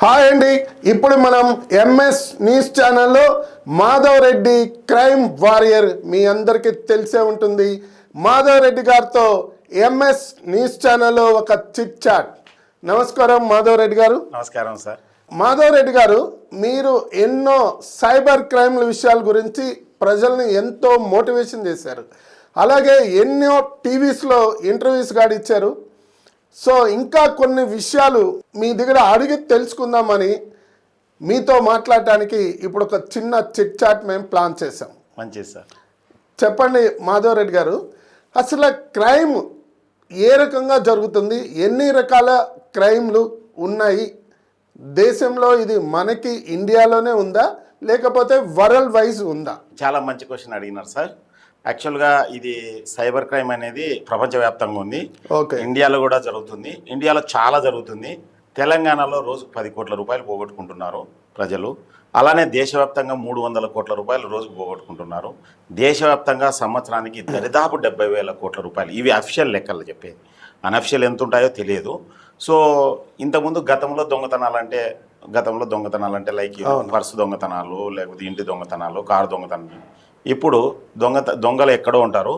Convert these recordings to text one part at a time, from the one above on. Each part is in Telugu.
హాయ్ అండి. ఇప్పుడు మనం ఎంఎస్ న్యూస్ ఛానల్లో మాధవ్ రెడ్డి క్రైమ్ వారియర్ మీ అందరికీ తెలిసే ఉంటుంది. మాధవ్ రెడ్డి గారితో ఎంఎస్ న్యూస్ ఛానల్లో ఒక చిట్ చాట్. నమస్కారం మాధవ్ రెడ్డి గారు. నమస్కారం సార్. మాధవ్ రెడ్డి గారు, మీరు ఎన్నో సైబర్ క్రైమ్ల విషయాల గురించి ప్రజల్ని ఎంతో మోటివేషన్ చేశారు. అలాగే ఎన్నో టీవీస్లో ఇంటర్వ్యూస్ కూడా ఇచ్చారు. సో ఇంకా కొన్ని విషయాలు మీ దగ్గర అడిగి తెలుసుకుందామని మీతో మాట్లాడటానికి ఇప్పుడు ఒక చిన్న చిట్ చాట్ మేము ప్లాన్ చేసాం. మంచిది సార్. చెప్పండి మాధవ్ రెడ్డి గారు, అసలు క్రైమ్ ఏ రకంగా జరుగుతుంది, ఎన్ని రకాల క్రైమ్లు ఉన్నాయి దేశంలో, ఇది మనకి ఇండియాలోనే ఉందా లేకపోతే వరల్డ్ వైజ్ ఉందా? చాలా మంచి క్వశ్చన్ అడిగినారు సార్. యాక్చువల్గా ఇది సైబర్ క్రైమ్ అనేది ప్రపంచవ్యాప్తంగా ఉంది. ఇండియాలో కూడా జరుగుతుంది. ఇండియాలో చాలా జరుగుతుంది. తెలంగాణలో రోజుకు 10 కోట్ల రూపాయలు పోగొట్టుకుంటున్నారు ప్రజలు. అలానే దేశవ్యాప్తంగా 300 కోట్ల రూపాయలు రోజుకు పోగొట్టుకుంటున్నారు. దేశవ్యాప్తంగా సంవత్సరానికి దరిదాపు 70,000 కోట్ల రూపాయలు. ఇవి అఫీషియల్ లెక్కలు చెప్పేది. అన్అఫీషియల్ ఎంత ఉంటాయో తెలియదు. సో ఇంతకుముందు గతంలో దొంగతనాలు అంటే లైక్ పర్సు దొంగతనాలు, లేకపోతే ఇంటి దొంగతనాలు, కారు దొంగతనాలు. ఇప్పుడు దొంగలు ఎక్కడో ఉంటారు,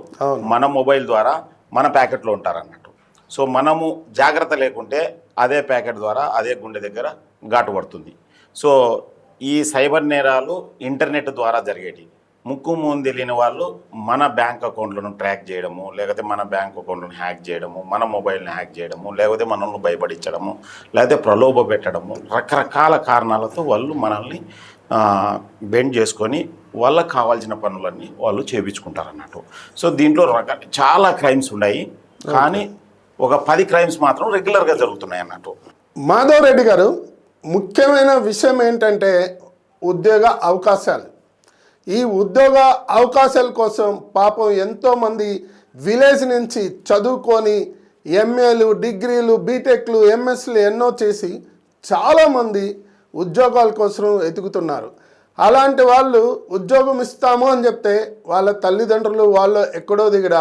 మన మొబైల్ ద్వారా మన ప్యాకెట్లో ఉంటారు అన్నట్టు. సో మనము జాగ్రత్త లేకుంటే అదే ప్యాకెట్ ద్వారా అదే గుండె దగ్గర ఘాటు పడుతుంది. సో ఈ సైబర్ నేరాలు ఇంటర్నెట్ ద్వారా జరిగేటి. ముక్కు మూని తెలియని వాళ్ళు మన బ్యాంక్ అకౌంట్లను ట్రాక్ చేయడము, లేకపోతే మన బ్యాంక్ అకౌంట్లను హ్యాక్ చేయడము, మన మొబైల్ని హ్యాక్ చేయడము, లేకపోతే మనల్ని భయపడించడము, లేకపోతే ప్రలోభ పెట్టడము, రకరకాల కారణాలతో వాళ్ళు మనల్ని బెండ్ చేసుకొని వాళ్ళకి కావాల్సిన పనులన్నీ వాళ్ళు చేయించుకుంటారు అన్నట్టు. సో దీంట్లో చాలా క్రైమ్స్ ఉన్నాయి, కానీ ఒక 10 క్రైమ్స్ మాత్రం రెగ్యులర్గా జరుగుతున్నాయి అన్నట్టు. మాధవ్ రెడ్డి గారు, ముఖ్యమైన విషయం ఏంటంటే ఉద్యోగ అవకాశాలు. ఈ ఉద్యోగ అవకాశాల కోసం పాపం ఎంతోమంది విలేజ్ నుంచి చదువుకొని ఎంఏలు, డిగ్రీలు, బీటెక్లు, ఎంఎస్లు ఎన్నో చేసి చాలామంది ఉద్యోగాల కోసం ఎతుకుతున్నారు. అలాంటి వాళ్ళు ఉద్యోగం ఇస్తాము అని చెప్తే వాళ్ళ తల్లిదండ్రులు వాళ్ళు ఎక్కడో దిగడ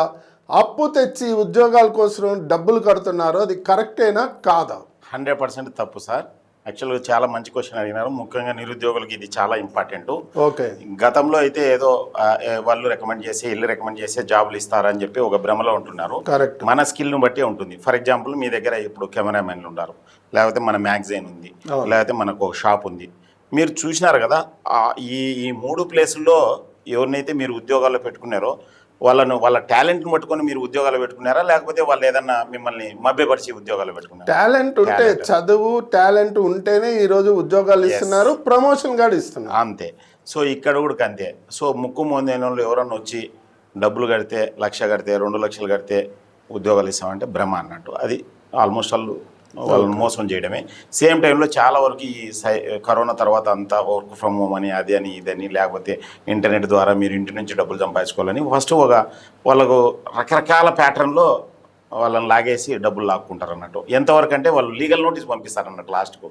అప్పు తెచ్చి ఉద్యోగాల కోసం డబ్బులు కడుతున్నారు. అది కరెక్టేనా కాదా? 100% తప్పు సార్. యాక్చువల్గా చాలా మంచి క్వశ్చన్ అడిగినారు. ముఖ్యంగా నిరుద్యోగులకి ఇది చాలా ఇంపార్టెంట్. ఓకే. గతంలో అయితే ఏదో వాళ్ళు రికమెండ్ చేసే జాబులు ఇస్తారని చెప్పి ఒక భ్రమలో ఉంటున్నారు. కరెక్ట్. మన స్కిల్ను బట్టి ఉంటుంది. ఫర్ ఎగ్జాంపుల్, మీ దగ్గర ఇప్పుడు కెమెరామెన్లు ఉన్నారు, లేకపోతే మన మ్యాగజైన్ ఉంది, లేకపోతే మనకు ఒక షాప్ ఉంది. మీరు చూసినారు కదా, ఈ 3 ప్లేసుల్లో ఎవరినైతే మీరు ఉద్యోగాల్లో పెట్టుకున్నారో వాళ్ళ టాలెంట్ని పట్టుకొని మీరు ఉద్యోగాలు పెట్టుకున్నారా, లేకపోతే వాళ్ళు ఏదన్నా మిమ్మల్ని మభ్యపరిచి ఉద్యోగాలు పెట్టుకున్నారా? టాలెంట్ ఉంటే, చదువు టాలెంట్ ఉంటేనే ఈరోజు ఉద్యోగాలు ఇస్తున్నారు, ప్రమోషన్ కూడా ఇస్తున్నారు. అంతే. సో ఇక్కడ కూడా అంతే. సో ముక్కు మోందేన వాళ్ళు ఎవరన్నా వచ్చి డబ్బులు కడితే, 1,00,000 కడితే, 2 లక్షలు కడితే ఉద్యోగాలు ఇస్తామంటే భ్రమ అన్నట్టు. అది ఆల్మోస్ట్ వాళ్ళని మోసం చేయడమే. సేమ్ టైంలో చాలా వరకు ఈ కరోనా తర్వాత అంతా వర్క్ ఫ్రమ్ హోమ్ అని, అది అని, ఇదని, లేకపోతే ఇంటర్నెట్ ద్వారా మీరు ఇంటి నుంచి డబ్బులు సంపాదించుకోవాలని ఫస్ట్ వాళ్ళకు రకరకాల ప్యాటర్న్లో వాళ్ళని లాగేసి డబ్బులు లాక్కుంటారు అన్నట్టు. ఎంతవరకు అంటే వాళ్ళు లీగల్ నోటీస్ పంపిస్తారు అన్నట్టు. లాస్ట్కు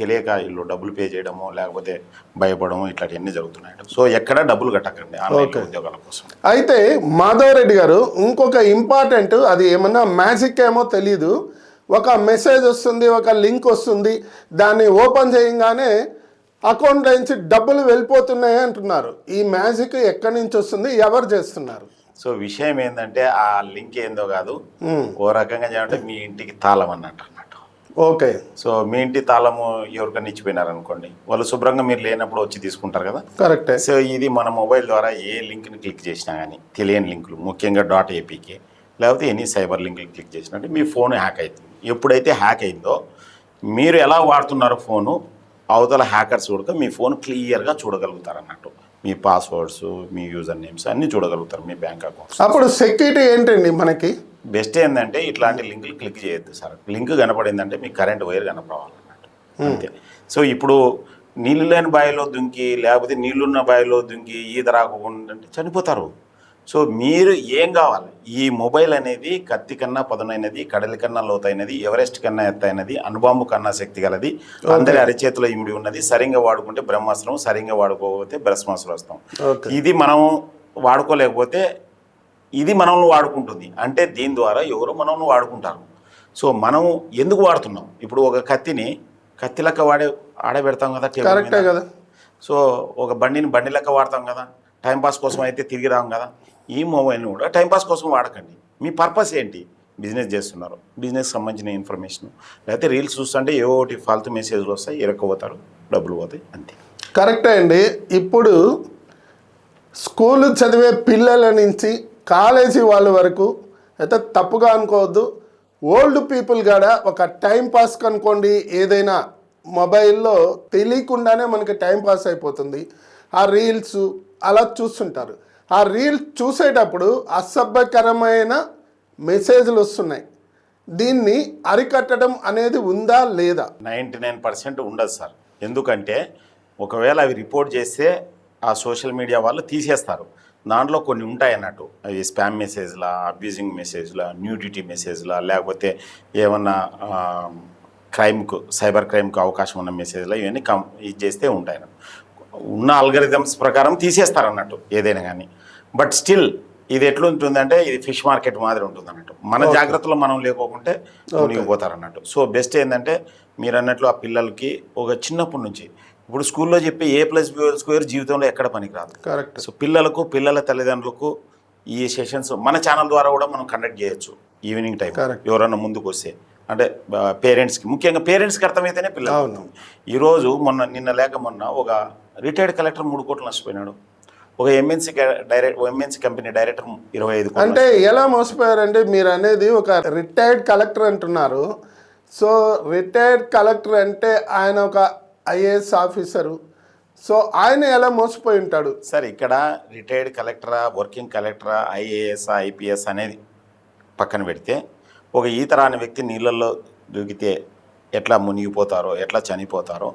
తెలియక వీళ్ళు డబ్బులు పే చేయడము, లేకపోతే భయపడము, ఇట్లాంటివన్నీ జరుగుతున్నాయి. సో ఎక్కడ డబ్బులు కట్టకండి ఆన్లైన్ ఉద్యోగాల కోసం. అయితే మాధవ్ రెడ్డి గారు, ఇంకొక ఇంపార్టెంట్, అది ఏమన్నా మ్యాజిక్ ఏమో తెలీదు, ఒక మెసేజ్ వస్తుంది, ఒక లింక్ వస్తుంది, దాన్ని ఓపెన్ చేయగానే అకౌంట్లో నుంచి డబ్బులు వెళ్ళిపోతున్నాయి అంటున్నారు. ఈ మ్యాజిక్ ఎక్కడి నుంచి వస్తుంది, ఎవరు చేస్తున్నారు? సో విషయం ఏంటంటే ఆ లింక్ ఏందో కాదు, ఓ రకంగా చేయాలంటే మీ ఇంటికి తాళం అన్నట్టు. ఓకే. సో మీ ఇంటి తాళము ఎవరికైనా ఇచ్చిపోయినారనుకోండి, వాళ్ళు శుభ్రంగా మీరు లేనప్పుడు వచ్చి తీసుకుంటారు కదా. కరెక్టే. సో ఇది మన మొబైల్ ద్వారా ఏ లింక్ని క్లిక్ చేసినా కానీ, తెలియని లింకులు, ముఖ్యంగా .apk లేకపోతే ఎనీ సైబర్ లింక్లు క్లిక్ చేసినట్టు మీ ఫోన్ హ్యాక్ అవుతుంది. ఎప్పుడైతే హ్యాక్ అయిందో, మీరు ఎలా వాడుతున్నారో ఫోను, అవతల హ్యాకర్స్ కూడా మీ ఫోన్ క్లియర్గా చూడగలుగుతారు అన్నట్టు. మీ పాస్వర్డ్స్, మీ యూజర్ నేమ్స్ అన్నీ చూడగలుగుతారు, మీ బ్యాంక్ అకౌంట్స్. అప్పుడు సెక్యూరిటీ ఏంటండి మనకి? బెస్ట్ ఏంటంటే ఇట్లాంటి లింకులు క్లిక్ చేయొద్దు సార్. లింక్ కనపడిందంటే మీ కరెంట్ వైర్ కనపడాలన్నట్టు, అంతే. సో ఇప్పుడు నీళ్ళు లేని బావిలో దుంకి, లేకపోతే నీళ్ళున్న బావిలో దుంకి ఈత రాకుండా అంటే చనిపోతారు. సో మీరు ఏం కావాలి, ఈ మొబైల్ అనేది కత్తి కన్నా పదునైనది, కడలి కన్నా లోతైనది, ఎవరెస్ట్ కన్నా ఎత్తైనది, అణుబాంబు కన్నా శక్తి గలది, అందరి అరిచేతిలో ఇమిడి ఉన్నది. సరిగ్గా వాడుకుంటే బ్రహ్మాస్త్రం, సరిగ్గా వాడుకోకపోతే భస్మాసురస్త్రం. ఇది మనం వాడుకోలేకపోతే ఇది మనల్ని వాడుకుంటుంది. అంటే దీని ద్వారా ఎవరు మనల్ని వాడుకుంటారు. సో మనం ఎందుకు వాడుతున్నాం? ఇప్పుడు ఒక కత్తిని కత్తి లెక్క ఆడబెడతాం కదా టేబుల్ కరెక్టే మీద. కదా. సో ఒక బండి లెక్క వాడతాం కదా, టైంపాస్ కోసం అయితే తిరిగి రాం కదా. ఈ మొబైల్ని కూడా టైంపాస్ కోసం వాడకండి. మీ పర్పస్ ఏంటి? బిజినెస్ చేస్తున్నారు, బిజినెస్ సంబంధించిన ఇన్ఫర్మేషన్, లేకపోతే రీల్స్ చూస్తుంటే ఏవో ఒకటి ఫాల్తు మెసేజ్లు వస్తాయి, ఇరక్కపోతారు, డబ్బులు పోతాయి, అంతే. కరెక్టే అండి. ఇప్పుడు స్కూల్ చదివే పిల్లల నుంచి కాలేజీ వాళ్ళ వరకు అయితే తప్పుగా అనుకోవద్దు. ఓల్డ్ పీపుల్ కూడా ఒక టైం పాస్ కనుకోండి, ఏదైనా మొబైల్లో తెలియకుండానే మనకి టైం పాస్ అయిపోతుంది. ఆ రీల్స్ అలా చూస్తుంటారు. ఆ రీల్స్ చూసేటప్పుడు అసభ్యకరమైన మెసేజ్లు వస్తున్నాయి. దీన్ని అరికట్టడం అనేది ఉందా లేదా? 99% ఉండదు సార్. ఎందుకంటే ఒకవేళ అవి రిపోర్ట్ చేస్తే ఆ సోషల్ మీడియా వాళ్ళు తీసేస్తారు. దాంట్లో కొన్ని ఉంటాయి అన్నట్టు, అవి స్పామ్ మెసేజ్లా, అబ్యూజింగ్ మెసేజ్లా, న్యూడిటీ మెసేజ్లా, లేకపోతే ఏమన్నా సైబర్ క్రైమ్కి అవకాశం ఉన్న మెసేజ్లా, ఇవన్నీ ఇది చేస్తే ఉంటాయి అన్నట్టు. ఉన్న ఆల్గరిథమ్స్ ప్రకారం తీసేస్తారు అన్నట్టు ఏదైనా కానీ. బట్ స్టిల్ ఇది ఎట్లుంటుందంటే ఇది ఫిష్ మార్కెట్ మాదిరి ఉంటుంది అన్నట్టు. మన జాగ్రత్తలో మనం లేకోకుంటే మునిగిపోతారు అన్నట్టు. సో బెస్ట్ ఏంటంటే మీరు అన్నట్లు ఆ పిల్లలకి ఒక చిన్నప్పటి నుంచి, ఇప్పుడు స్కూల్లో చెప్పే A+B² జీవితంలో ఎక్కడ పనికిరాదు. కరెక్ట్. సో పిల్లల తల్లిదండ్రులకు ఈ సెషన్స్ మన ఛానల్ ద్వారా కూడా మనం కండక్ట్ చేయొచ్చు. ఈవినింగ్ టైం ఎవరన్నా ముందుకు వస్తే, అంటే పేరెంట్స్కి, ముఖ్యంగా పేరెంట్స్కి అర్థమైతేనే పిల్లలు. ఈరోజు నిన్న లేక మొన్న ఒక రిటైర్డ్ కలెక్టర్ 3 కోట్లు నష్టపోయినాడు. ఒక ఎంఎన్సీ కంపెనీ డైరెక్టర్ 25 కోట్లు. అంటే ఎలా మోసపోయారంటే, మీరు అనేది ఒక రిటైర్డ్ కలెక్టర్ అంటున్నారు. సో రిటైర్డ్ కలెక్టర్ అంటే ఆయన ఒక IAS ఆఫీసరు. సో ఆయన ఎలా మోసపోయి ఉంటాడు సార్? ఇక్కడ రిటైర్డ్ కలెక్టరా, వర్కింగ్ కలెక్టరా, IAS IPS అనేది పక్కన పెడితే, ఒక ఈత రాని వ్యక్తి నీళ్ళల్లో దూకితే ఎట్లా మునిగిపోతారో, ఎట్లా చనిపోతారో,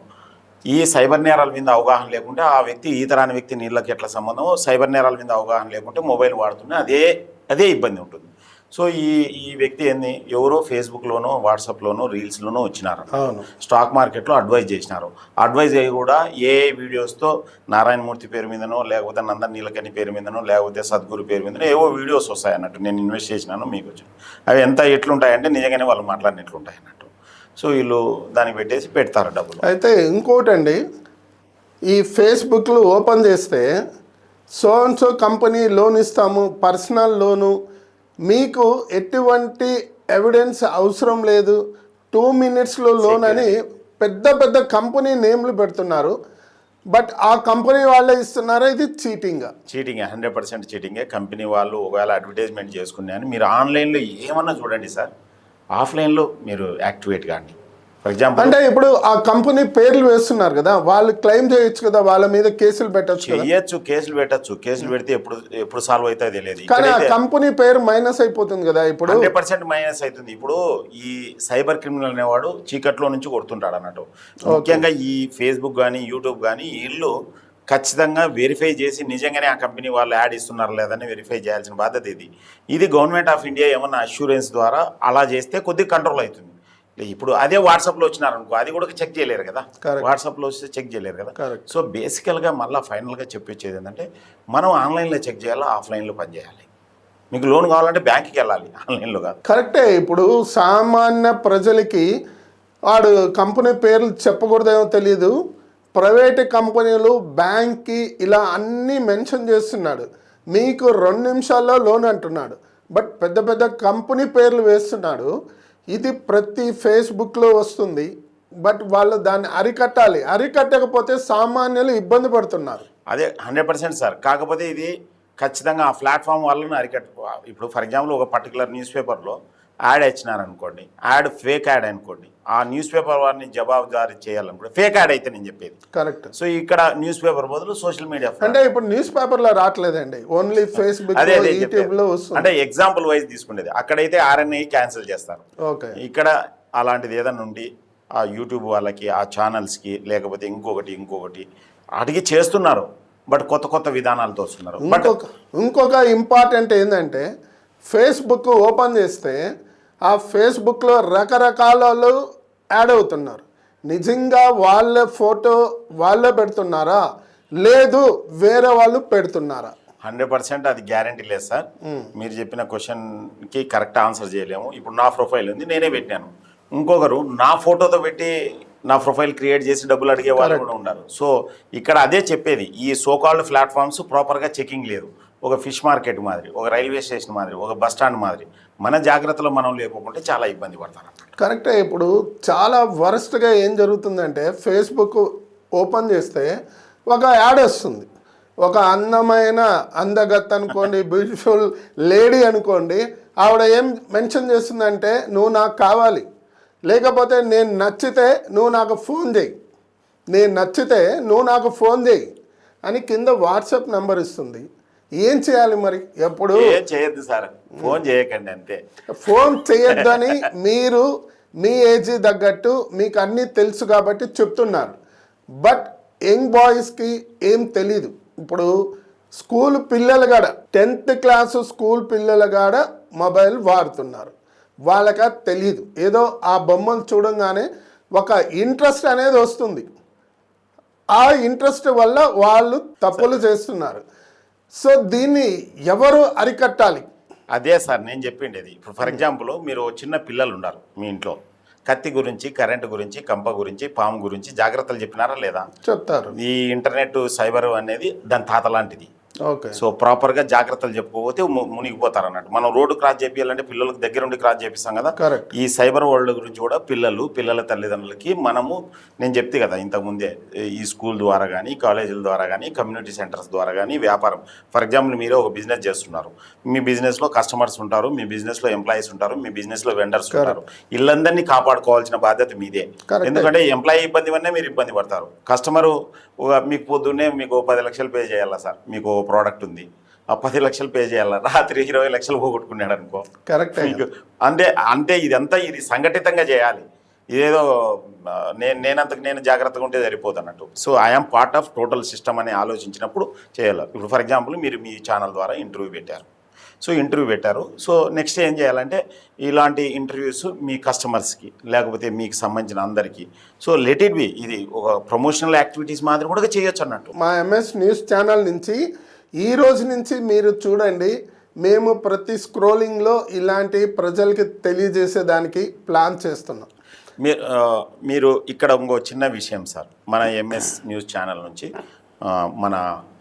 ఈ సైబర్ నేరాల మీద అవగాహన లేకుంటే ఆ వ్యక్తి, ఈత రాని వ్యక్తి నీళ్ళకి ఎట్లా సంబంధమో, సైబర్ నేరాల మీద అవగాహన లేకుంటే మొబైల్ వాడుతుంటే అదే ఇబ్బంది ఉంటుంది. సో ఈ వ్యక్తి ఎవరో ఫేస్బుక్లోనో, వాట్సాప్లోనో, రీల్స్లోనో వచ్చినారు, స్టాక్ మార్కెట్లో అడ్వైజ్ చేసినారు. అడ్వైజ్ అయ్యి కూడా ఏ వీడియోస్తో నారాయణమూర్తి పేరు మీదనో, లేకపోతే నందన్ నీలకని పేరు మీదనో, లేకపోతే సద్గురు పేరు మీదనో ఏవో వీడియోస్ వస్తాయి అన్నట్టు. నేను ఇన్వెస్ట్ చేసినాను మీకు వచ్చాను, అవి ఎంత ఎట్లుంటాయంటే నిజంగానే వాళ్ళు మాట్లాడినట్లుంటాయి అన్నట్టు. సో వీళ్ళు దాన్ని పెడతారు డబ్బులు. అయితే ఇంకోటి అండి, ఈ ఫేస్బుక్లు ఓపెన్ చేస్తే so and so company loan ఇస్తాము, పర్సనల్ లోను, మీకు ఎటువంటి ఎవిడెన్స్ అవసరం లేదు, 2 minutesలో లోన్ అని పెద్ద కంపెనీ నేమ్లు పెడుతున్నారు. బట్ ఆ కంపెనీ వాళ్ళే ఇస్తున్నారా? ఇది చీటింగ్ 100% చీటింగే. కంపెనీ వాళ్ళు ఒకవేళ అడ్వర్టైజ్మెంట్ చేసుకున్నాయని మీరు ఆన్లైన్లో ఏమన్నా చూడండి సార్, ఆఫ్లైన్లో మీరు యాక్టివేట్ కాండి. ఫర్ ఎగ్జాంపుల్ అంటే ఇప్పుడు ఆ కంపెనీ పేర్లు వేస్తున్నారు కదా, వాళ్ళు క్లెయిమ్ చేయొచ్చు కదా, వాళ్ళ మీద కేసులు పెట్టచ్చు. కేసులు పెట్టచ్చు. కేసులు పెడితే ఎప్పుడు సాల్వ్ అవుతాయి తెలియదు. కానీ ఆ కంపెనీ పేరు మైనస్ అయిపోతుంది కదా. ఇప్పుడు 100% మైనస్ అవుతుంది. ఇప్పుడు ఈ సైబర్ క్రిమినల్ అనేవాడు చీకట్లో నుంచి కొడుతుంటాడు అన్నట్టు. ముఖ్యంగా ఈ ఫేస్బుక్ కానీ, యూట్యూబ్ కానీ, వీళ్ళు ఖచ్చితంగా వెరిఫై చేసి నిజంగానే ఆ కంపెనీ వాళ్ళు యాడ్ ఇస్తున్నారు లేదని వెరిఫై చేయాల్సిన బాధ్యత ఇది గవర్నమెంట్ ఆఫ్ ఇండియా ఏమన్నా అష్యూరెన్స్ ద్వారా అలా చేస్తే కొద్దిగా కంట్రోల్ అవుతుంది. ఇప్పుడు అదే వాట్సాప్లో వచ్చినారనుకో, అది కూడా చెక్ చేయలేరు కదా, వాట్సాప్లో వస్తే చెక్ చేయలేరు కదా. సో బేసికల్గా మళ్ళీ ఫైనల్గా చెప్పొచ్చేది ఏంటంటే, మనం ఆన్లైన్లో చెక్ చేయాలి, ఆఫ్లైన్లో పనిచేయాలి. మీకు లోన్ కావాలంటే బ్యాంక్కి వెళ్ళాలి, ఆన్లైన్లో కాదు. కరెక్టే. ఇప్పుడు సామాన్య ప్రజలకి వాడు కంపెనీ పేర్లు చెప్పకూడదేమో తెలియదు, ప్రైవేట్ కంపెనీలు, బ్యాంక్కి ఇలా అన్నీ మెన్షన్ చేస్తున్నాడు. మీకు 2 నిమిషాల్లో లోన్ అంటున్నాడు, బట్ పెద్ద కంపెనీ పేర్లు వేస్తున్నాడు. ఇది ప్రతి ఫేస్బుక్లో వస్తుంది. బట్ వాళ్ళు దాన్ని అరికట్టకపోతే సామాన్యులు ఇబ్బంది పడుతున్నారు. అదే 100% సార్. కాకపోతే ఇది ఖచ్చితంగా ఆ ప్లాట్ఫామ్ వాళ్ళని ఇప్పుడు ఫర్ ఎగ్జాంపుల్ ఒక పర్టికులర్ న్యూస్ పేపర్లో యాడ్ ఇచ్చినారనుకోండి, యాడ్ ఫేక్ యాడ్ అనుకోండి, ఆ న్యూస్ పేపర్ వారిని జవాబుదారీ చేయాలనుకోండి. ఫేక్ యాడ్ అయితే నేను చెప్పేది కరెక్ట్. సో ఇక్కడ న్యూస్ పేపర్ బదులు సోషల్ మీడియా. అంటే ఇప్పుడు న్యూస్ పేపర్లో రావట్లేదండి, ఓన్లీ ఫేస్బుక్, యూట్యూబ్లో వస్తుంది. అంటే ఎగ్జాంపుల్ వైజ్ తీసుకునేది. అక్కడైతే RNA క్యాన్సిల్ చేస్తారు. ఓకే. ఇక్కడ అలాంటిది ఏదైనా ఉండి ఆ యూట్యూబ్ వాళ్ళకి, ఆ ఛానల్స్కి, లేకపోతే ఇంకొకటి అడిగి చేస్తున్నారు. బట్ కొత్త విధానాలతో వస్తున్నారు. ఇంకొక ఇంపార్టెంట్ ఏంటంటే, ఫేస్బుక్ ఓపెన్ చేస్తే ఆ ఫేస్బుక్లో రకరకాల యాడ్ అవుతున్నారు. నిజంగా వాళ్ళ ఫోటో వాళ్ళే పెడుతున్నారా, లేదు వేరే వాళ్ళు పెడుతున్నారా? 100% అది గ్యారంటీ లేదు సార్. మీరు చెప్పిన క్వశ్చన్కి కరెక్ట్ ఆన్సర్ చేయలేము. ఇప్పుడు నా ప్రొఫైల్ ఉంది, నేనే పెట్టాను. ఇంకొకరు నా ఫోటోతో పెట్టి నా ప్రొఫైల్ క్రియేట్ చేసి డబ్బులు అడిగే వాళ్ళు కూడా ఉన్నారు. సో ఇక్కడ అదే చెప్పేది, ఈ సోకాల్డ్ ప్లాట్ఫామ్స్ ప్రాపర్గా చెకింగ్ లేదు. ఒక ఫిష్ మార్కెట్ మాదిరి, ఒక రైల్వే స్టేషన్ మాదిరి, ఒక బస్ స్టాండ్ మాదిరి మన జాగ్రత్తలో మనం లేకపోతే చాలా ఇబ్బంది పడతారు. కరెక్టే. ఇప్పుడు చాలా వరస్ట్గా ఏం జరుగుతుందంటే ఫేస్బుక్ ఓపెన్ చేస్తే ఒక యాడ్ వస్తుంది, ఒక అందమైన అందగత్ అనుకోండి, బ్యూటిఫుల్ లేడీ అనుకోండి, ఆవిడ ఏం మెన్షన్ చేస్తుందంటే నువ్వు నాకు కావాలి, లేకపోతే నేను నచ్చితే నువ్వు నాకు ఫోన్ చేయి, నేను నచ్చితే నువ్వు నాకు ఫోన్ చేయి అని కింద వాట్సాప్ నెంబర్ ఇస్తుంది. ఏం చేయాలి మరి? ఎప్పుడు ఏం చేయొద్దు సార్, ఫోన్ చేయకండి అంతే. ఫోన్ చేయొద్దని మీరు మీ ఏజ్ తగ్గట్టు మీకు అన్నీ తెలుసు కాబట్టి చెప్తున్నారు. బట్ యంగ్ బాయ్స్కి ఏం తెలీదు. ఇప్పుడు స్కూల్ పిల్లలు కాడ 10th క్లాసు స్కూల్ పిల్లలు కాడ మొబైల్ వాడుతున్నారు. వాళ్ళకి తెలీదు. ఏదో ఆ బొమ్మలు చూడంగానే ఒక ఇంట్రెస్ట్ అనేది వస్తుంది. ఆ ఇంట్రెస్ట్ వల్ల వాళ్ళు తప్పులు చేస్తున్నారు. సో దీన్ని ఎవరు అరికట్టాలి? అదే సార్ నేను చెప్పిండేది. ఇప్పుడు ఫర్ ఎగ్జాంపుల్ మీరు చిన్న పిల్లలు ఉన్నారు మీ ఇంట్లో, కత్తి గురించి, కరెంటు గురించి, కంప గురించి, పాము గురించి జాగ్రత్తలు చెప్పినారా లేదా? చెప్తారు. ఈ ఇంటర్నెట్ సైబర్ అనేది దాని తాత లాంటిది. ఓకే. సో ప్రాపర్గా జాగ్రత్తలు చెప్పుకోకపోతే మునిగిపోతారు అన్నట్టు. మనం రోడ్డు క్రాస్ చేయాలంటే పిల్లలకు దగ్గర ఉండి క్రాస్ చేపిస్తాం కదా. కరెక్ట్. ఈ సైబర్ వరల్డ్ గురించి కూడా పిల్లల తల్లిదండ్రులకి మనము, నేను చెప్తే కదా ఇంతకుముందే, ఈ స్కూల్ ద్వారా కానీ, కాలేజీల ద్వారా కానీ, కమ్యూనిటీ సెంటర్స్ ద్వారా కానీ, వ్యాపారం, ఫర్ ఎగ్జాంపుల్ మీరే ఒక బిజినెస్ చేస్తున్నారు, మీ బిజినెస్లో కస్టమర్స్ ఉంటారు, మీ బిజినెస్లో ఎంప్లాయీస్ ఉంటారు, మీ బిజినెస్లో వెండర్స్ ఉంటారు. వీళ్ళందరినీ కాపాడుకోవాల్సిన బాధ్యత మీదే. ఎందుకంటే ఎంప్లాయీ ఇబ్బంది వల్లనే మీరు ఇబ్బంది పడతారు. కస్టమరు మీకు పొద్దున్నే మీకు 10 లక్షలు పే చేయాలా సార్, మీకు ప్రోడక్ట్ ఉంది, ఆ 10 లక్షలు పే చేయాలా, రాత్రి 20 లక్షలు పోగొట్టుకున్నాడు అనుకో. కరెక్ట్. అంటే ఇదంతా ఇది సంఘటితంగా చేయాలి. ఇదేదో నేనంతకు నేను జాగ్రత్తగా ఉంటే సరిపోదు అన్నట్టు. So I'm part of total system అని ఆలోచించినప్పుడు చేయాలి. ఇప్పుడు ఫర్ ఎగ్జాంపుల్ మీరు మీ ఛానల్ ద్వారా ఇంటర్వ్యూ పెట్టారు. సో నెక్స్ట్ ఏం చేయాలంటే ఇలాంటి ఇంటర్వ్యూస్ మీ కస్టమర్స్కి లేకపోతే మీకు సంబంధించిన అందరికీ, సో లెట్ ఇట్ బి, ఇది ఒక ప్రమోషనల్ యాక్టివిటీస్ మాదిరి కూడా చేయొచ్చు అన్నట్టు. మా ఎంఎస్ న్యూస్ ఛానల్ నుంచి ఈ రోజు నుంచి మీరు చూడండి, మేము ప్రతి స్క్రోలింగ్లో ఇలాంటి ప్రజలకి తెలియజేసేదానికి ప్లాన్ చేస్తున్నాం. మీరు ఇక్కడ ఇంకో చిన్న విషయం సార్, మన ఎంఎస్ న్యూస్ ఛానల్ నుంచి మన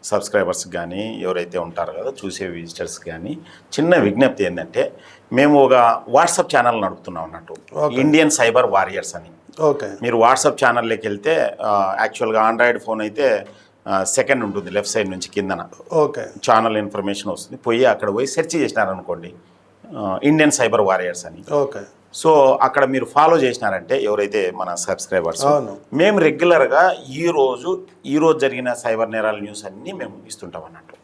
సబ్స్క్రైబర్స్ కానీ ఎవరైతే ఉంటారో కదా, చూసే విజిటర్స్ కానీ చిన్న విజ్ఞప్తి ఏంటంటే, మేము ఒక వాట్సాప్ ఛానల్ నడుపుతున్నాం అన్నట్టు, ఇండియన్ సైబర్ వారియర్స్ అని. ఓకే. మీరు వాట్సాప్ ఛానల్లోకి వెళ్తే యాక్చువల్గా ఆండ్రాయిడ్ ఫోన్ అయితే సెకండ్ ఉంటుంది లెఫ్ట్ సైడ్ నుంచి కిందన. ఓకే. ఛానల్ ఇన్ఫర్మేషన్ వస్తుంది. అక్కడ పోయి సెర్చ్ చేసినారనుకోండి ఇండియన్ సైబర్ వారియర్స్ అని. ఓకే. సో అక్కడ మీరు ఫాలో చేసినారంటే ఎవరైతే మన సబ్స్క్రైబర్స్, మేము రెగ్యులర్గా ఈ రోజు జరిగిన సైబర్ నేరాల న్యూస్ అన్నీ మేము ఇస్తుంటాం అన్నట్టు.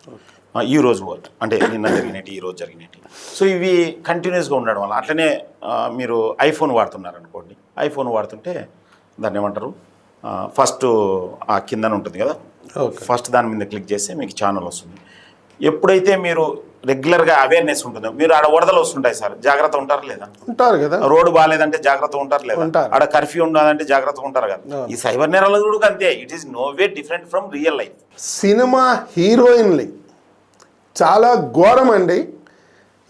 ఈ రోజు అంటే నిన్న జరిగినట్టు, ఈ రోజు జరిగినట్టు. సో ఇవి కంటిన్యూస్గా ఉండడం వల్ల, అట్లనే మీరు ఐఫోన్ వాడుతున్నారు అనుకోండి, ఐఫోన్ వాడుతుంటే దాన్ని ఏమంటారు, ఫస్ట్ ఆ కిందన ఉంటుంది కదా, ఫస్ట్ దాని మీద క్లిక్ చేస్తే మీకు ఛానల్ వస్తుంది. ఎప్పుడైతే మీరు రెగ్యులర్గా అవేర్నెస్ ఉంటుందో, మీరు ఆడ వరదలు వస్తుంటాయి సార్, జాగ్రత్త ఉంటారు లేదా? ఉంటారు కదా. రోడ్డు బాగాలేదంటే జాగ్రత్త ఉంటారు లేదా? ఆడ కర్ఫ్యూ ఉండదంటే జాగ్రత్త ఉంటారు కదా. ఈ సైబర్ నేరాలు కూడా అంతే. It is no way different from real life. Cinema హీరోయిన్లు చాలా ఘోరం అండి.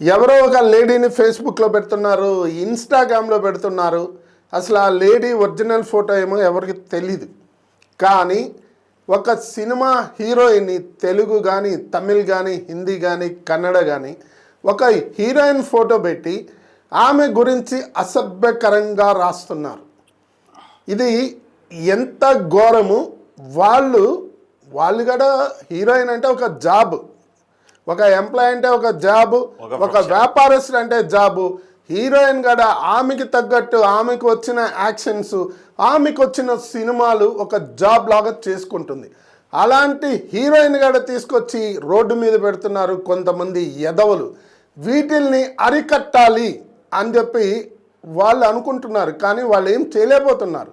ఎవరో ఒక లేడీని ఫేస్బుక్లో పెడుతున్నారు, ఇన్స్టాగ్రామ్లో పెడుతున్నారు. అసలు ఆ లేడీ ఒరిజినల్ ఫోటో ఏమో ఎవరికి తెలీదు. కానీ ఒక సినిమా హీరోయిన్ని తెలుగు కానీ, తమిళ్ కానీ, హిందీ కానీ, కన్నడ కానీ ఒక హీరోయిన్ ఫోటో పెట్టి ఆమె గురించి అసభ్యకరంగా రాస్తున్నారు. ఇది ఎంత ఘోరము. వాళ్ళు కూడా హీరోయిన్ అంటే ఒక జాబ్, ఒక ఎంప్లాయ్ అంటే ఒక జాబు, ఒక వ్యాపారస్తుడు అంటే జాబు. హీరోయిన్ కూడా ఆమెకి తగ్గట్టు ఆమెకు వచ్చిన యాక్షన్స్, ఆమెకు వచ్చిన సినిమాలు ఒక జాబ్ లాగా చేసుకుంటుంది. అలాంటి హీరోయిన్ కూడా తీసుకొచ్చి రోడ్డు మీద పెడుతున్నారు కొంతమంది ఎదవలు. వీటిల్ని అరికట్టాలి అని చెప్పి వాళ్ళు అనుకుంటున్నారు, కానీ వాళ్ళు ఏం చేయలేకపోతున్నారు.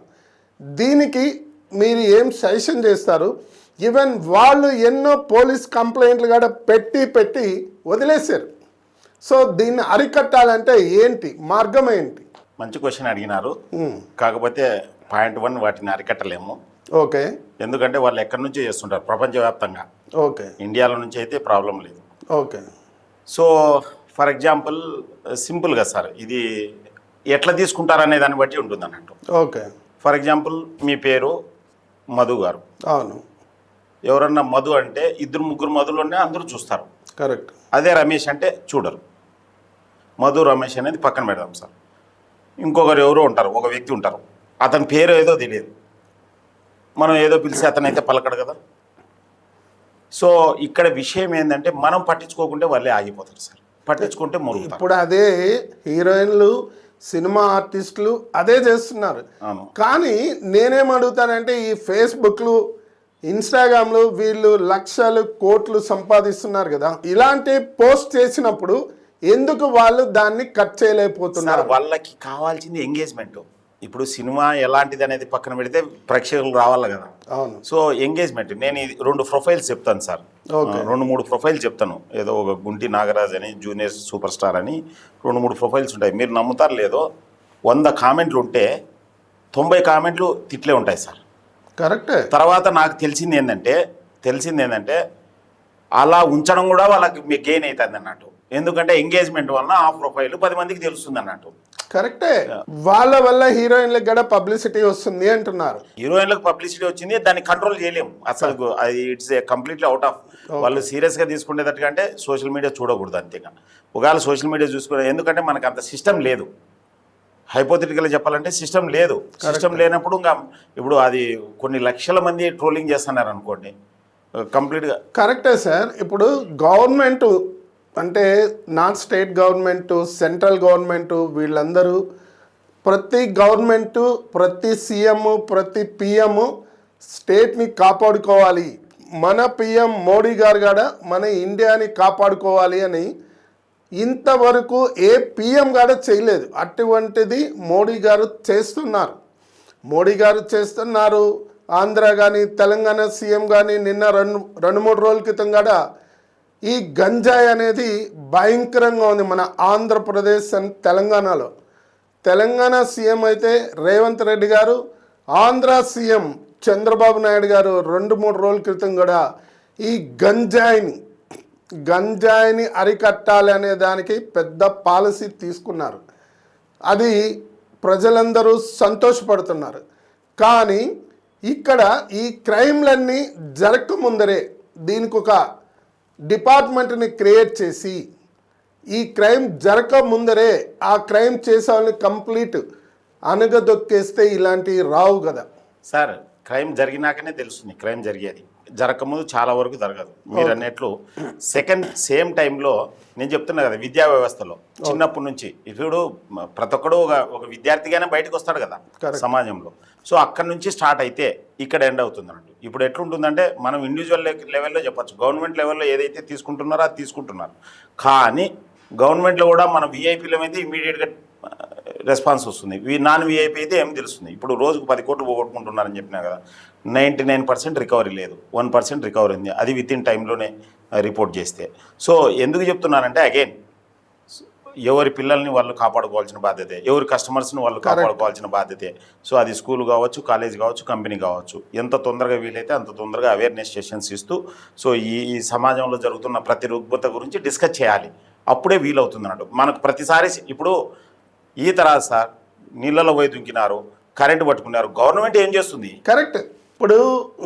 దీనికి మీరు ఏం సజెషన్ చేస్తారు? ఈవెన్ వాళ్ళు ఎన్నో పోలీస్ కంప్లైంట్లు కూడా పెట్టి వదిలేశారు. సో దీన్ని అరికట్టాలంటే ఏంటి మార్గం ఏంటి? మంచి క్వశ్చన్ అడిగినారు. కాకపోతే పాయింట్ 1 వాటిని అరికట్టలేము. ఓకే. ఎందుకంటే వాళ్ళు ఎక్కడి నుంచో చేస్తుంటారు ప్రపంచవ్యాప్తంగా. ఓకే. ఇండియాలో నుంచి అయితే ప్రాబ్లం లేదు. ఓకే. సో ఫర్ ఎగ్జాంపుల్ సింపుల్గా సార్, ఇది ఎట్లా తీసుకుంటారనే దాన్ని బట్టి ఉంటుంది అన్నట్టు. ఓకే. ఫర్ ఎగ్జాంపుల్ మీ పేరు మధు గారు, అవును, ఎవరన్నా మధు అంటే 2-3 మధులునే అందరూ చూస్తారు. కరెక్ట్. అదే రమేష్ అంటే చూడరు. మధు రమేష్ అనేది పక్కన పెడదాం సార్. ఇంకొకరు ఎవరో ఉంటారు, ఒక వ్యక్తి ఉంటారు, అతని పేరు ఏదో తెలియదు, మనం ఏదో పిలిచి అతనైతే పలకడు కదా. సో ఇక్కడ విషయం ఏంటంటే మనం పట్టించుకోకుంటే వాళ్ళే ఆగిపోతారు సార్, పట్టించుకుంటే మురుగుతారు. ఇప్పుడు అదే హీరోయిన్లు, సినిమా ఆర్టిస్టులు అదే చేస్తున్నారు. కానీ నేనేం అడుగుతానంటే ఈ ఫేస్బుక్లు, ఇన్స్టాగ్రామ్లు వీళ్ళు లక్షలు కోట్లు సంపాదిస్తున్నారు కదా, ఇలాంటి పోస్ట్ చేసినప్పుడు ఎందుకు వాళ్ళు దాన్ని కట్ చేయలేకపోతున్నారు? వాళ్ళకి కావాల్సింది ఎంగేజ్మెంట్. ఇప్పుడు సినిమా ఎలాంటిది అనేది పక్కన పెడితే ప్రేక్షకులు రావాలి కదా. అవును. So engagement. నేను 2 ప్రొఫైల్స్ చెప్తాను సార్, 2-3 ప్రొఫైల్స్ చెప్తాను. ఏదో ఒక గుంటి నాగరాజ్ అని, జూనియర్ సూపర్ స్టార్ అని 2-3 ప్రొఫైల్స్ ఉంటాయి. మీరు నమ్ముతారు లేదో 100 కామెంట్లు ఉంటే 90 కామెంట్లు తిట్లే ఉంటాయి సార్. కరెక్టే. తర్వాత నాకు తెలిసింది ఏంటంటే అలా ఉంచడం కూడా వాళ్ళకి గెయిన్ అవుతుంది అన్నట్టు. ఎందుకంటే ఎంగేజ్మెంట్ వలన ఆ ప్రొఫైల్ 10 మందికి తెలుస్తుంది అన్నట్టు. కరెక్టే. వాళ్ళ వల్ల హీరోయిన్లకు కూడా పబ్లిసిటీ వస్తుంది అంటున్నారు. హీరోయిన్లకు పబ్లిసిటీ వచ్చింది, దాన్ని కంట్రోల్ చేయలేము అసలు. అది it's a completely out of. వాళ్ళు సీరియస్గా తీసుకునేటట్టుగా సోషల్ మీడియా చూడకూడదు అంతేగా. ఒకవేళ సోషల్ మీడియా చూసుకునే, ఎందుకంటే మనకు అంత సిస్టమ్ లేదు. హైపోథెటికల్గా చెప్పాలంటే సిస్టమ్ లేదు. సిస్టమ్ లేనప్పుడు ఇంకా ఇప్పుడు అది కొన్ని లక్షల మంది ట్రోలింగ్ చేస్తున్నారు అనుకోండి, కంప్లీట్గా. కరెక్టే సార్. ఇప్పుడు గవర్నమెంట్ అంటే not state government, central government, వీళ్ళందరూ ప్రతి గవర్నమెంటు, ప్రతి సీఎం, ప్రతి పిఎం స్టేట్ని కాపాడుకోవాలి. మన పిఎం మోడీ గారు కూడా మన ఇండియాని కాపాడుకోవాలి అని ఇంతవరకు ఏ పిఎం కూడా చేయలేదు. అటువంటిది మోడీ గారు చేస్తున్నారు. ఆంధ్ర కానీ తెలంగాణ సీఎం కానీ నిన్న 2-3 రోజుల క్రితం కూడా ఈ గంజాయి అనేది భయంకరంగా ఉంది మన ఆంధ్రప్రదేశ్ అండ్ తెలంగాణలో. తెలంగాణ సీఎం అయితే రేవంత్ రెడ్డి గారు, ఆంధ్ర సీఎం చంద్రబాబు నాయుడు గారు 2-3 రోజుల క్రితం కూడా ఈ గంజాయిని అరికట్టాలి అనే దానికి పెద్ద పాలసీ తీసుకున్నారు. అది ప్రజలందరూ సంతోషపడుతున్నారు. కానీ ఇక్కడ ఈ క్రైమ్లన్నీ జరగకముందరే దీనికి ఒక డిపార్ట్మెంట్ని క్రియేట్ చేసి ఈ క్రైమ్ జరగకముందరే ఆ క్రైమ్ చేసే వాళ్ళని కంప్లీట్ అనగదొక్కేస్తే ఇలాంటివి రావు కదా సార్. క్రైమ్ జరిగినాకనే తెలుస్తుంది క్రైమ్ జరిగేది, జరగకముందు చాలా వరకు జరగదు. మీరు అన్నట్లు సేమ్ టైంలో నేను చెప్తున్నా కదా, విద్యా వ్యవస్థలో చిన్నప్పటి నుంచి ఇప్పుడు ప్రతి ఒక్కడు ఒక విద్యార్థిగానే బయటకు వస్తాడు కదా సమాజంలో. సో అక్కడి నుంచి స్టార్ట్ అయితే ఇక్కడ ఎండ్ అవుతుంది అన్నట్టు. ఇప్పుడు ఎట్లుంటుందంటే మనం ఇండివిజువల్ లెవెల్లో చెప్పచ్చు, గవర్నమెంట్ లెవెల్లో ఏదైతే తీసుకుంటున్నారో అది తీసుకుంటున్నారు. కానీ గవర్నమెంట్లో కూడా మన వీఐపీలో అయితే ఇమీడియట్గా రెస్పాన్స్ వస్తుంది. నాన్ వీఐపీ అయితే ఏం తెలుస్తుంది. ఇప్పుడు రోజుకు 10 కోట్లు పోగొట్టుకుంటున్నారని చెప్పినా కదా, 99% రికవరీ లేదు, 1% రికవరీ ఉంది. అది విత్ ఇన్ టైంలోనే రిపోర్ట్ చేస్తే. సో ఎందుకు చెప్తున్నానంటే అగైన్ ఎవరి పిల్లల్ని వాళ్ళు కాపాడుకోవాల్సిన బాధ్యతే, ఎవరి కస్టమర్స్ని వాళ్ళు కాపాడుకోవాల్సిన బాధ్యతే. సో అది స్కూల్ కావచ్చు, కాలేజ్ కావచ్చు, కంపెనీ కావచ్చు, ఎంత తొందరగా వీలైతే అంత తొందరగా అవేర్నెస్ సెషన్స్ ఇస్తూ సో ఈ సమాజంలో జరుగుతున్న ప్రతి రుగ్మత గురించి డిస్కస్ చేయాలి. అప్పుడే వీలవుతుంది అన్నట్టు. మనకు ప్రతిసారి ఇప్పుడు ఈత రాదు సార్, నీళ్ళలో పోయి దుంకినారు, కరెంటు పట్టుకున్నారు, గవర్నమెంట్ ఏం చేస్తుంది? కరెక్ట్. ఇప్పుడు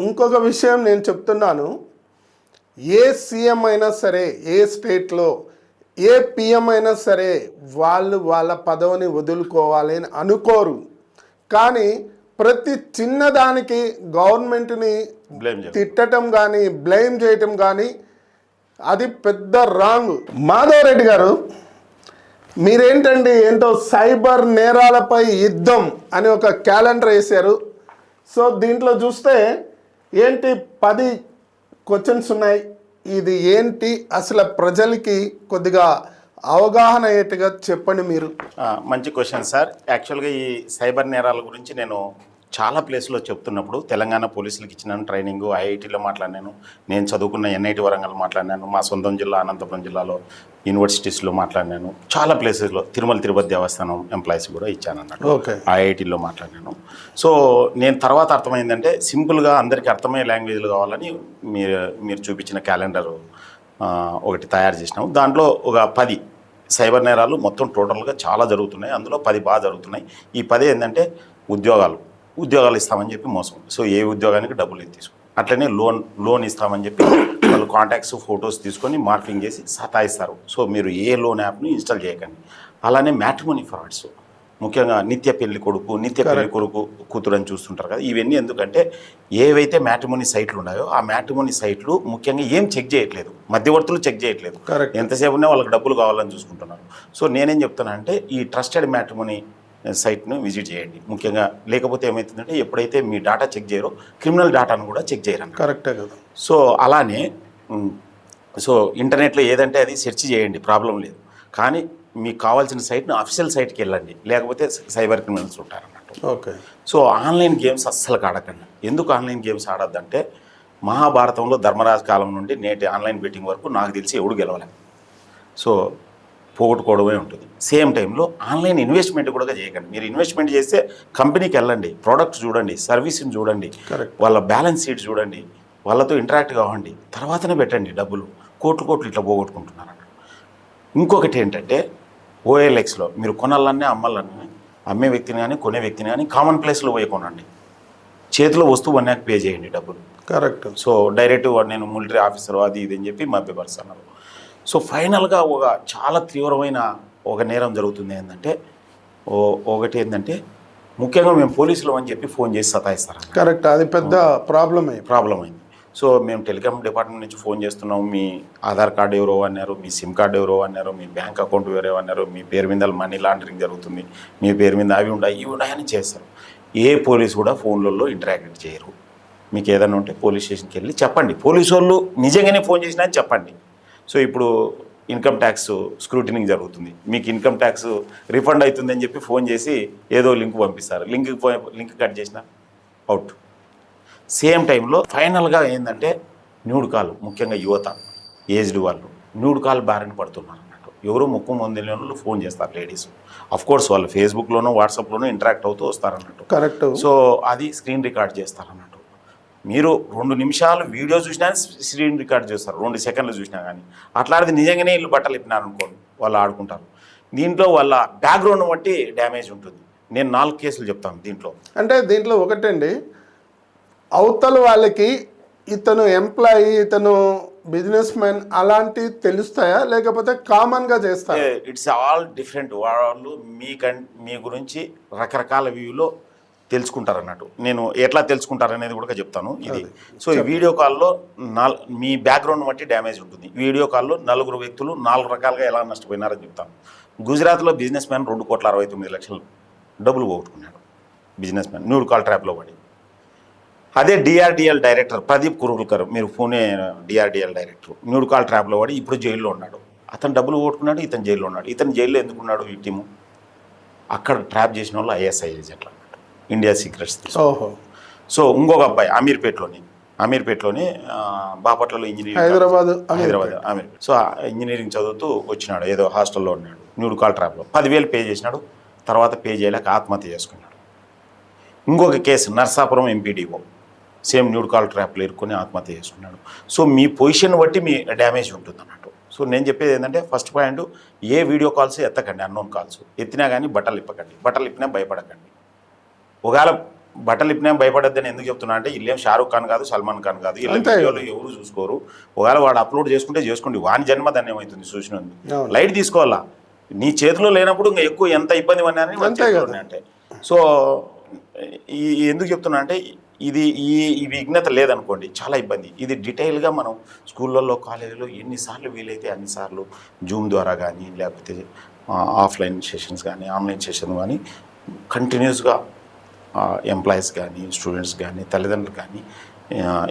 ఇంకొక విషయం నేను చెప్తున్నాను, ఏ సీఎం అయినా సరే, ఏ స్టేట్లో ఏ పిఎం అయినా సరే వాళ్ళు వాళ్ళ పదవిని వదులుకోవాలి అని అనుకోరు. కానీ ప్రతి చిన్నదానికి గవర్నమెంట్ని తిట్టడం కానీ బ్లేమ్ చేయటం కానీ అది పెద్ద రాంగ్. మాధవరెడ్డి గారు మీరేంటండి ఏంటో సైబర్ నేరాలపై యుద్ధం అని ఒక క్యాలెండర్ వేశారు. సో దీంట్లో చూస్తే ఏంటి 10 క్వశ్చన్స్ ఉన్నాయి. ఇది ఏంటి అసలు ప్రజలకి కొద్దిగా అవగాహన అయ్యేట్టుగా చెప్పండి మీరు. మంచి క్వశ్చన్ సార్. యాక్చువల్గా ఈ సైబర్ నేరాల గురించి నేను చాలా ప్లేస్లో చెప్తున్నప్పుడు తెలంగాణ పోలీసులకు ఇచ్చిన ట్రైనింగ్, ఐఐటీలో మాట్లాడినాను, నేను చదువుకున్న ఎన్ఐటి వరంగల్ మాట్లాడినాను, మా సొంతం జిల్లా అనంతపురం జిల్లాలో యూనివర్సిటీస్లో మాట్లాడినాను, చాలా ప్లేసెస్లో తిరుమల తిరుపతి దేవస్థానం ఎంప్లాయీస్ కూడా ఇచ్చాను అన్నట్టు, ఐఐటీలో మాట్లాడినాను. సో నేను తర్వాత అర్థమైందంటే సింపుల్గా అందరికీ అర్థమయ్యే లాంగ్వేజ్లు కావాలని మీరు చూపించిన క్యాలెండర్ ఒకటి తయారు చేసినాము. దాంట్లో ఒక 10 సైబర్ నేరాలు మొత్తం టోటల్గా చాలా జరుగుతున్నాయి. అందులో 10 బాగా జరుగుతున్నాయి. ఈ 10 ఏంటంటే ఉద్యోగాలు, ఉద్యోగాలు ఇస్తామని చెప్పి మోసం. సో ఏ ఉద్యోగానికి డబ్బులు తీసుకో, అట్లనే లోన్ ఇస్తామని చెప్పి వాళ్ళు కాంటాక్ట్స్ ఫొటోస్ తీసుకొని మార్ఫింగ్ చేసి సతాయిస్తారు. సో మీరు ఏ లోన్ యాప్ని ఇన్స్టాల్ చేయకండి. అలానే మ్యాట్రిమోనీ ఫ్రాడ్స్, ముఖ్యంగా నిత్య పెళ్లి కొడుకు కూతురు అని చూస్తుంటారు కదా. ఇవన్నీ ఎందుకంటే ఏవైతే మ్యాట్రిమోనీ సైట్లు ఉన్నాయో ఆ మ్యాట్రిమోనీ సైట్లు ముఖ్యంగా ఏం చెక్ చేయట్లేదు, మధ్యవర్తులు చెక్ చేయట్లేదు, ఎంతసేపు ఉన్నా వాళ్ళకి డబ్బులు కావాలని చూసుకుంటున్నారు. సో నేనేం చెప్తానంటే ఈ ట్రస్టెడ్ మ్యాట్రిమోనీ సైట్ను విజిట్ చేయండి ముఖ్యంగా. లేకపోతే ఏమవుతుందంటే ఎప్పుడైతే మీ డేటా చెక్ చేయరో క్రిమినల్ డేటాను కూడా చెక్ చేయరు. కరెక్టే కదా. సో అలానే సో ఇంటర్నెట్లో ఏదంటే అది సెర్చ్ చేయండి, ప్రాబ్లం లేదు. కానీ మీకు కావాల్సిన సైట్ను అఫీషియల్ సైట్కి వెళ్ళండి, లేకపోతే సైబర్ క్రిమినల్స్ ఉంటారన్నట్టు. ఓకే. సో ఆన్లైన్ గేమ్స్ అస్సలు ఆడకండి. ఎందుకు ఆన్లైన్ గేమ్స్ ఆడొద్దంటే మహాభారతంలో ధర్మరాజు కాలం నుండి నేటి ఆన్లైన్ బెట్టింగ్ వరకు నాకు తెలిసి ఎవడు గెలవలేదు. సో పోగొట్టుకోవడమే ఉంటుంది. సేమ్ టైంలో ఆన్లైన్ ఇన్వెస్ట్మెంట్ కూడా చేయకండి. మీరు ఇన్వెస్ట్మెంట్ చేస్తే కంపెనీకి వెళ్ళండి, ప్రోడక్ట్ చూడండి, సర్వీస్ని చూడండి, వాళ్ళ బ్యాలెన్స్ షీట్ చూడండి, వాళ్ళతో ఇంటరాక్ట్ కావండి, తర్వాతనే పెట్టండి డబ్బులు. కోట్లు ఇట్లా పోగొట్టుకుంటున్నారు. ఇంకొకటి ఏంటంటే ఓఎల్ఎక్స్లో మీరు కొనాలన్నీ అమ్మే వ్యక్తిని కానీ కొనే వ్యక్తిని కానీ కామన్ ప్లేస్లో పోయి కొనండి. చేతిలో వస్తువు అన్నాక పే చేయండి డబ్బులు. కరెక్ట్. సో డైరెక్ట్ నేను మిలిటరీ ఆఫీసర్ అది ఇది అని చెప్పి మభ్యపరుస్తున్నారు. సో ఫైనల్గా చాలా తీవ్రమైన ఒక నేరం జరుగుతుంది. ఒకటి ఏంటంటే ముఖ్యంగా మేము పోలీసులు అని చెప్పి ఫోన్ చేసి సతాయిస్తారు. కరెక్ట్, అది పెద్ద ప్రాబ్లం అయింది. సో మేము టెలికాం డిపార్ట్మెంట్ నుంచి ఫోన్ చేస్తున్నాం, మీ ఆధార్ కార్డు ఎవరో అన్నారు, మీ సిమ్ కార్డు ఎవరో అన్నారు, మీ బ్యాంక్ అకౌంట్ వేరే అన్నారు, మీ పేరు మీద మనీ లాండరింగ్ జరుగుతుంది, మీ పేరు మీద అవి ఉన్నాయని చేస్తారు. ఏ పోలీసు కూడా ఫోన్లలో ఇంటరాక్ట్ చేయరు. మీకు ఏదైనా ఉంటే పోలీస్ స్టేషన్కి వెళ్ళి చెప్పండి. పోలీసు వాళ్ళు నిజంగానే ఫోన్ చేసినా చెప్పండి. సో ఇప్పుడు ఇన్కమ్ ట్యాక్స్ స్క్రూటినింగ్ జరుగుతుంది, మీకు ఇన్కమ్ ట్యాక్స్ రిఫండ్ అవుతుందని చెప్పి ఫోన్ చేసి ఏదో లింక్ పంపిస్తారు, లింక్ కట్ చేసిన అవుట్. సేమ్ టైంలో ఫైనల్గా ఏంటంటే న్యూడ్ కాల్, ముఖ్యంగా యువత ఏజ్డ్ వాళ్ళు న్యూడ్ కాల్ బారిన పడుతున్నారు అన్నట్టు. ఎవరో ముక్కు మందిలో ఫోన్ చేస్తారు లేడీస్. అఫ్కోర్స్ వాళ్ళు ఫేస్బుక్లోనూ వాట్సాప్లోనూ ఇంటరాక్ట్ అవుతూ వస్తారన్నట్టు. కరెక్ట్. సో అది స్క్రీన్ రికార్డ్ చేస్తారన్నట్టు. మీరు 2 నిమిషాలు వీడియో చూసినా స్క్రీన్ రికార్డ్ చేస్తారు, 2 సెకండ్లు చూసినా కానీ. అట్లాంటిది నిజంగానే వీళ్ళు బట్టలు ఇప్పినారు అనుకోండి, వాళ్ళు ఆడుకుంటారు. దీంట్లో వాళ్ళ బ్యాక్గ్రౌండ్ బట్టి డ్యామేజ్ ఉంటుంది. నేను 4 కేసులు చెప్తాను దీంట్లో. అంటే దీంట్లో ఒకటండి, అవతల వాళ్ళకి ఇతను ఎంప్లాయీ, ఇతను బిజినెస్ మ్యాన్ అలాంటివి తెలుస్తాయా, లేకపోతే కామన్గా చేస్తారా? It's all different. వాళ్ళు మీ గురించి రకరకాల వ్యూలో తెలుసుకుంటారు అన్నట్టు. నేను ఎట్లా తెలుసుకుంటారనేది కూడా చెప్తాను ఇది. సో ఈ వీడియో కాల్లో మీ బ్యాక్గ్రౌండ్ బట్టి డ్యామేజ్ ఉంటుంది. వీడియో కాల్లో 4 వ్యక్తులు 4 రకాలుగా ఎలా నష్టపోయినారని చెప్తాను. గుజరాత్లో బిజినెస్ మ్యాన్ 2,69,00,000 డబ్బులు పోగొట్టుకున్నాడు. బిజినెస్ మ్యాన్ న్యూడ్ కాల్ ట్రాప్లో పడి. అదే డిఆర్డిఎల్ డైరెక్టర్ ప్రదీప్ కురుల్కర్, మీరు Pune DRDL director, nude call ట్రాప్లో పడి ఇప్పుడు జైల్లో ఉన్నాడు. అతను డబ్బులు పోగొట్టుకున్నాడు, ఇతను జైల్లో ఉన్నాడు. ఇతను జైల్లో ఎందుకున్నాడు ఈ టీము? అక్కడ ట్రాప్ చేసిన వాళ్ళు ఐఎస్ఐ ఏజెంట్లు అన్నట్టు, ఇండియా సీక్రెట్స్. సో ఇంకొక అబ్బాయి అమీర్పేటలోని బాపట్లలో engineering, Hyderabad Ameerpet. So engineering చదువుతూ వచ్చినాడు, ఏదో హాస్టల్లో ఉన్నాడు, న్యూడ్ కాల్ ట్రాప్లో 10,000 పే చేసినాడు. తర్వాత పే చేయలేక ఆత్మహత్య చేసుకున్నాడు. ఇంకొక case Narsapuram MPDO, same nude call ట్రాప్లో ఇరుక్కొని ఆత్మహత్య చేసుకున్నాడు. సో మీ పొజిషన్ బట్టి మీ డ్యామేజ్ ఉంటుంది అన్నట్టు. సో నేను చెప్పేది ఏంటంటే ఫస్ట్ పాయింట్, ఏ వీడియో కాల్స్ ఎత్తకండి, అన్నోన్ కాల్స్. ఎత్తినా కానీ బట్టలు ఇప్పకండి, బట్టలు ఇప్పినా భయపడకండి. ఒకవేళ బట్టలు ఇప్పినా భయపడద్దని ఎందుకు చెప్తున్నా అంటే, ఇల్లేం షారూక్ ఖాన్ కాదు, సల్మాన్ ఖాన్ కాదు, ఇలా వీడియోలు ఎవరు చూసుకోరు. ఒకవేళ వాడు అప్లోడ్ చేసుకుంటే చేసుకోండి, వాని జన్మ ధన్యమవుతుంది చూసినందుకు. లైట్ తీసుకోవాలా, నీ చేతిలో లేనప్పుడు ఇంకా ఎక్కువ ఎంత ఇబ్బంది పడినారని అంటే. సో ఎందుకు చెప్తున్నా అంటే, ఈ విఘ్నత లేదనుకోండి చాలా ఇబ్బంది. ఇది డీటెయిల్గా మనం స్కూళ్ళల్లో కాలేజీలో ఎన్నిసార్లు వీలైతే అన్నిసార్లు జూమ్ ద్వారా కానీ, లేకపోతే ఆఫ్లైన్ సెషన్స్ కానీ, ఆన్లైన్ సెషన్ కానీ కంటిన్యూస్గా ఎంప్లాయీస్ కానీ, స్టూడెంట్స్ కానీ, తల్లిదండ్రులు కానీ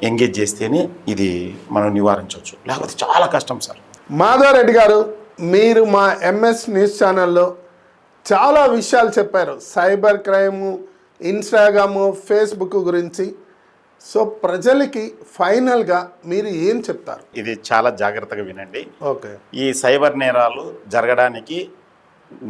ఎంగేజ్ చేస్తేనే ఇది మనం నివారించవచ్చు, లేకపోతే చాలా కష్టం సార్. మాధవరెడ్డి గారు, మీరు మా ఎంఎస్ న్యూస్ ఛానల్లో చాలా విషయాలు చెప్పారు, సైబర్ క్రైము, ఇన్స్టాగ్రాము, ఫేస్బుక్ గురించి. సో ప్రజలకి ఫైనల్గా మీరు ఏం చెప్తారు? ఇది చాలా జాగ్రత్తగా వినండి. ఓకే. ఈ సైబర్ నేరాలు జరగడానికి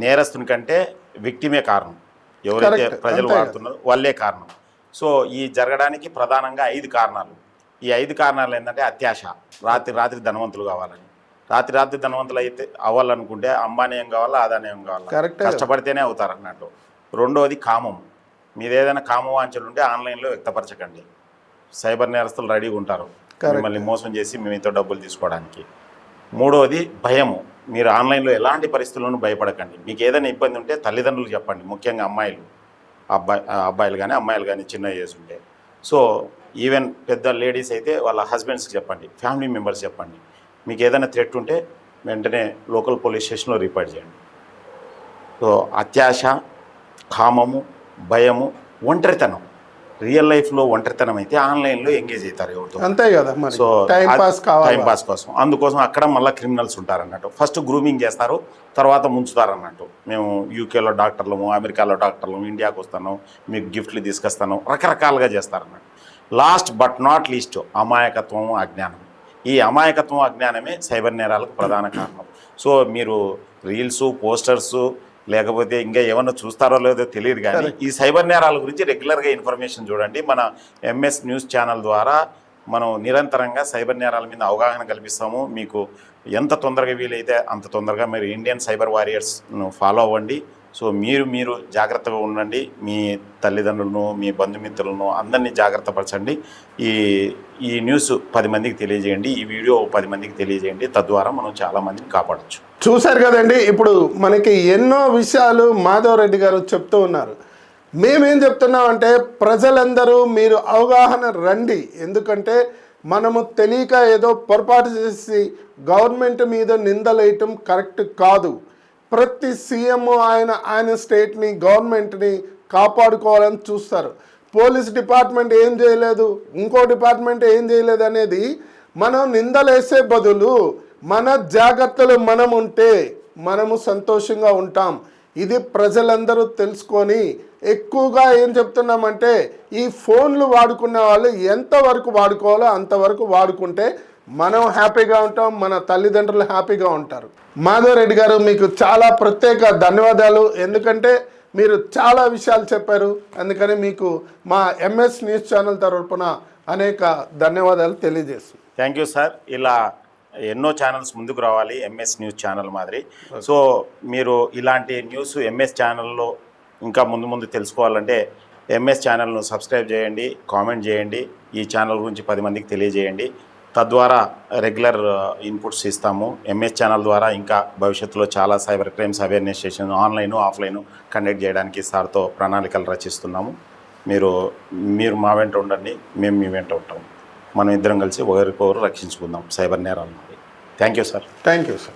నేరస్తుని కంటే విక్టిమే కారణం. ఎవరైతే ప్రజలు వాడుతున్నారో వాళ్ళే కారణం. సో ఈ జరగడానికి ప్రధానంగా 5 కారణాలు. ఈ 5 కారణాలు ఏంటంటే అత్యాశ, రాత్రి ధనవంతులు కావాలని. రాత్రి ధనవంతులు అయితే అవ్వాలనుకుంటే అంబానీ ఏం కావాలా, అదానీ ఏం కావాలా, కష్టపడితేనే అవుతారు అన్నట్టు. రెండవది కామం, మీరు ఏదైనా కామవాంఛలు ఉంటే ఆన్లైన్లో వ్యక్తపరచకండి. సైబర్ నేరస్తులు రెడీగా ఉంటారు మిమ్మల్ని మోసం చేసి మీతో డబ్బులు తీసుకోవడానికి. మూడవది భయము. మీరు ఆన్లైన్లో ఎలాంటి పరిస్థితుల్లోనూ భయపడకండి. మీకు ఏదైనా ఇబ్బంది ఉంటే తల్లిదండ్రులు చెప్పండి, ముఖ్యంగా అబ్బాయిలు కానీ అమ్మాయిలు కానీ చిన్న ఏజ్ ఉంటే. సో ఈవెన్ పెద్ద లేడీస్ అయితే వాళ్ళ హస్బెండ్స్కి చెప్పండి, ఫ్యామిలీ మెంబర్స్ చెప్పండి. మీకు ఏదైనా థ్రెట్ ఉంటే వెంటనే లోకల్ పోలీస్ స్టేషన్లో రిపోర్ట్ చేయండి. సో అత్యాశ, కామము, భయము, ఒంటరితనం. రియల్ లైఫ్లో ఒంటరితనం అయితే ఆన్లైన్లో ఎంగేజ్ అవుతారు ఎవరితో. అంతే కదా మరి. సో టైం పాస్ కోసం, అందుకోసం అక్కడ మళ్ళీ క్రిమినల్స్ ఉంటారు అన్నట్టు. ఫస్ట్ గ్రూమింగ్ చేస్తారు, తర్వాత ముంచుతారు అన్నట్టు. మేము యూకేలో డాక్టర్లము, అమెరికాలో డాక్టర్లము, ఇండియాకి వస్తాను, మీకు గిఫ్ట్లు తీసుకొస్తాను, రకరకాలుగా చేస్తారు అన్నట్టు. లాస్ట్ బట్ నాట్ లీస్ట్ అమాయకత్వం, అజ్ఞానం. ఈ అమాయకత్వం, అజ్ఞానమే సైబర్ నేరాలకు ప్రధాన కారణం. సో మీరు రీల్స్, పోస్టర్స్ లేకపోతే ఇంకా ఏమన్నా చూస్తారో లేదో తెలియదు, కానీ ఈ సైబర్ నేరాల గురించి రెగ్యులర్గా ఇన్ఫర్మేషన్ చూడండి. మన ఎంఎస్ న్యూస్ ఛానల్ ద్వారా మనం నిరంతరంగా సైబర్ నేరాల మీద అవగాహన కల్పిస్తాము. మీకు ఎంత తొందరగా వీలైతే అంత తొందరగా మీరు ఇండియన్ సైబర్ వారియర్స్ను ఫాలో అవ్వండి. సో మీరు జాగ్రత్తగా ఉండండి. మీ తల్లిదండ్రులను, మీ బంధుమిత్రులను అందరినీ జాగ్రత్త పరచండి. ఈ న్యూస్ 10 మందికి తెలియజేయండి, ఈ వీడియో 10 మందికి తెలియజేయండి. తద్వారా మనం చాలామందిని కాపాడచ్చు. చూశారు కదండి, ఇప్పుడు మనకి ఎన్నో విషయాలు మాధవ్ రెడ్డి గారు చెప్తూ ఉన్నారు. మేమేం చెప్తున్నామంటే ప్రజలందరూ మీరు అవగాహన రండి. ఎందుకంటే మనము తెలియక ఏదో పొరపాటు చేసి గవర్నమెంట్ మీద నిందలేయటం కరెక్ట్ కాదు. ప్రతి సీఎం ఆయన స్టేట్ని, గవర్నమెంట్ని కాపాడుకోవాలని చూస్తారు. పోలీస్ డిపార్ట్మెంట్ ఏం చేయలేదు, ఇంకో డిపార్ట్మెంట్ ఏం చేయలేదు అనేది మనం నిందలేసే బదులు మన జాగ్రత్తలు మనం ఉంటే మనము సంతోషంగా ఉంటాం. ఇది ప్రజలందరూ తెలుసుకొని ఎక్కువగా ఏం చెప్తున్నామంటే ఈ ఫోన్లు వాడుకునే వాళ్ళు ఎంతవరకు వాడుకోవాలో అంతవరకు వాడుకుంటే మనం హ్యాపీగా ఉంటాం, మన తల్లిదండ్రులు హ్యాపీగా ఉంటారు. మాధవ్ రెడ్డి గారు మీకు చాలా ప్రత్యేక ధన్యవాదాలు. ఎందుకంటే మీరు చాలా విషయాలు చెప్పారు. అందుకని మీకు మా ఎంఎస్ న్యూస్ ఛానల్ తరపున అనేక ధన్యవాదాలు తెలియజేస్తాను. Thank you sir. ఇలా ఎన్నో ఛానల్స్ ముందుకు రావాలి ఎంఎస్ న్యూస్ ఛానల్ మాదిరి. సో మీరు ఇలాంటి న్యూస్ ఎంఎస్ ఛానల్లో ఇంకా ముందు తెలుసుకోవాలంటే ఎంఎస్ ఛానల్ను సబ్స్క్రైబ్ చేయండి, కామెంట్ చేయండి, ఈ ఛానల్ గురించి 10 మందికి తెలియజేయండి. తద్వారా రెగ్యులర్ ఇన్పుట్స్ ఇస్తాము. ఎంఎస్ ఛానల్ ద్వారా ఇంకా భవిష్యత్తులో చాలా cyber crimes awareness session online, offline conduct చేయడానికి సార్తో ప్రణాళికలు రచిస్తున్నాము. మీరు మా వెంట ఉండండి, మేము మీ వెంట ఉంటాము. మనం ఇద్దరం కలిసి ఒకరికొకరు రక్షించుకుందాం సైబర్ నేరాలను. Thank you sir. Thank you sir.